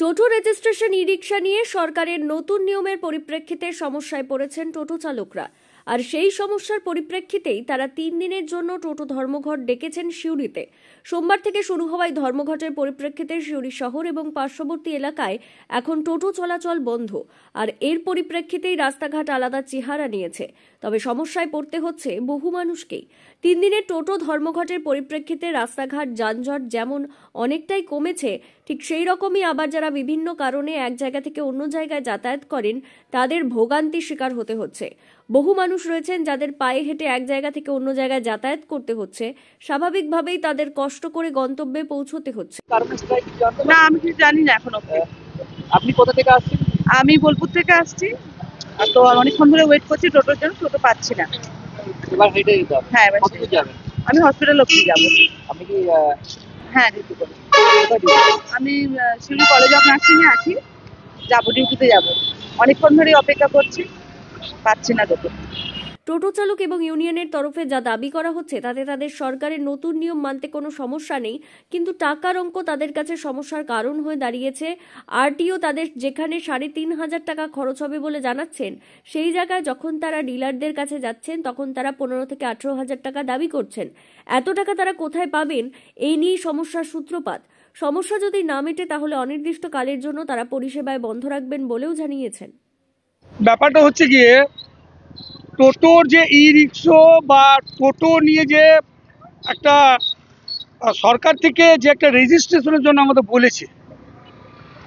টোটো registration e rickshaw নিয়ে সরকারের নতুন নিয়মের পরিপ্রেক্ষিতে সমস্যায় পড়েছেন টোটো চালকরা। আর সেই সমস্যার পরিপ্রেক্ষিতেই তারা 3 দিনের জন্য টোটো ধর্মঘট ডেকেছেন সিউড়িতে। সোমবার থেকে শুরু হওয়া ধর্মঘটের পরিপ্রেক্ষিতে সিউড়ি শহর এবং পার্শ্ববর্তী এলাকায় এখন টোটো চলাচল বন্ধ। আর এর পরিপ্রেক্ষিতেই রাস্তাঘাট আলাদা চেহারা নিয়েছে। তবে সমস্যায় পড়তে হচ্ছে বহু মানুষকেই। 3 দিনের টোটো ধর্মঘটের পরিপ্রেক্ষিতে রাস্তাঘাট যানজট যেমন অনেকটাই কমেছে, ঠিক সেই রকমই আবার যারা বিভিন্ন কারণে এক জায়গা থেকে অন্য জায়গায় যাতায়াত করেন তাদের ভোগান্তির শিকার হতে হচ্ছে। বহু মানুষ রয়েছেন যাদের পায়ে হেঁটে এক জায়গা থেকে অন্য জায়গায় যাতায়াত করতে হচ্ছে। স্বাভাবিকভাবেই তাদের কষ্ট করে গন্তব্যে পৌঁছতে হচ্ছে। না, আমি কিছু জানি না এখন অবধি। আপনি কোথা থেকে আসছেন? আমি বোলপুর থেকে আসছি। তো অনেকক্ষণ ধরে ওয়েট করছি টোটোর জন্য, টোটো পাচ্ছি না। এবার হেঁটে যেতে হবে? হ্যাঁ, এবার কতদূর যাবেন? আমি হসপিটাল অব্দি যাবো। আপনি কি হ্যাঁ, ডিউটি করেন? কোথায় ডিউটি করেন? আমি শিলিগুড়ি কলেজ অফ নার্সিংয়ে আছি, যাবো, ডিউটিতে যাবো। অনেকক্ষণ ধরে অপেক্ষা করছি, পাচ্ছি না টোটো। টোটো চালক এবং ইউনিয়নের তরফে যা দাবি করা হচ্ছে তাতে তাদের সরকারের নতুন নিয়ম মানতে কোনো সমস্যা নেই, কিন্তু টাকার অঙ্ক তাদের কাছে সমস্যার কারণ হয়ে দাঁড়িয়েছে। আরটিও তাদের যেখানে 3,500 টাকা খরচ হবে বলে জানাচ্ছেন, সেই জায়গায় যখন তারা ডিলারদের কাছে যাচ্ছেন তখন তারা 15 থেকে 18,000 টাকা দাবি করছেন। এত টাকা তারা কোথায় পাবেন, এই নিয়েই সমস্যার সূত্রপাত। সমস্যা যদি না মেটে তাহলে অনির্দিষ্টকালের জন্য তারা পরিষেবায় বন্ধ রাখবেন বলেও জানিয়েছেন। ব্যাপারটা হচ্ছে গিয়ে টোটোর যে ই-রিক্সা বা টোটো নিয়ে যে একটা সরকার থেকে যে একটা রেজিস্ট্রেশনের জন্য আমাদের বলেছে,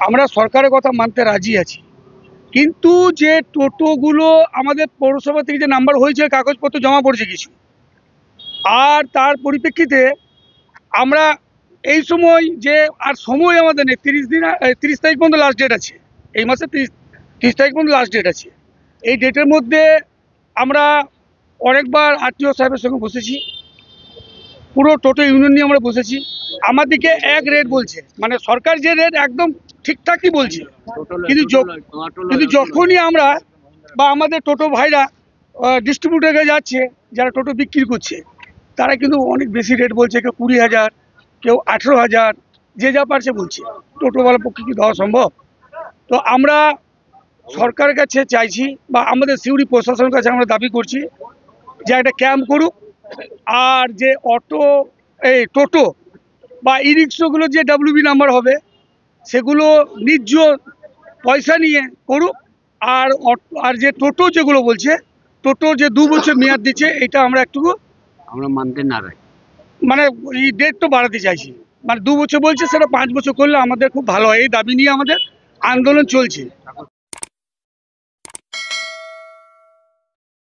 আমরা সরকারের কথা মানতে রাজি আছি, কিন্তু যে টোটোগুলো আমাদের পৌরসভা থেকে যে নাম্বার হয়েছে কাগজপত্র জমা পড়েছে কিছু, আর তার পরিপ্রেক্ষিতে আমরা এই সময় যে আর সময় আমাদের নেই, 30 তারিখ পর্যন্ত লাস্ট ডেট আছে, এই মাসে 30 তারিখ পর্যন্ত লাস্ট ডেট আছে। এই ডেটের মধ্যে আমরা অনেকবার আরটিও সাহেবের সঙ্গে বসেছি, পুরো টোটো ইউনিয়ন নিয়ে আমরা বসেছি। আমাদেরকে এক রেট বলছে, মানে সরকার যে রেট একদম ঠিকঠাকই বলছে, কিন্তু যখনই আমরা বা আমাদের টোটো ভাইরা ডিস্ট্রিবিউটারে যাচ্ছে, যারা টোটো বিক্রি করছে, তারা কিন্তু অনেক বেশি রেট বলছে। কেউ 20,000, কেউ 18,000, যে যা পারছে বলছে। টোটোওয়ালার পক্ষে কি দেওয়া সম্ভব? তো আমরা সরকারের কাছে চাইছি বা আমাদের সিউড়ি প্রশাসনের কাছে আমরা দাবি করছি যে একটা ক্যাম্প করুক, আর যে টোটো বা ই রিক্সাগুলো যে ডাব্লিউবি নাম্বার হবে সেগুলো নিজ পয়সা নিয়ে করুক। আর যে টোটো যেগুলো বলছে, টোটো যে 2 বছর মেয়াদ দিচ্ছে, এটা আমরা মানতে না রাখি, মানে এই ডেট তো বাড়াতে চাইছি। মানে 2 বছর বলছে, সেটা 5 বছর করলে আমাদের খুব ভালো হয়। এই দাবি নিয়ে আমাদের আন্দোলন চলছে।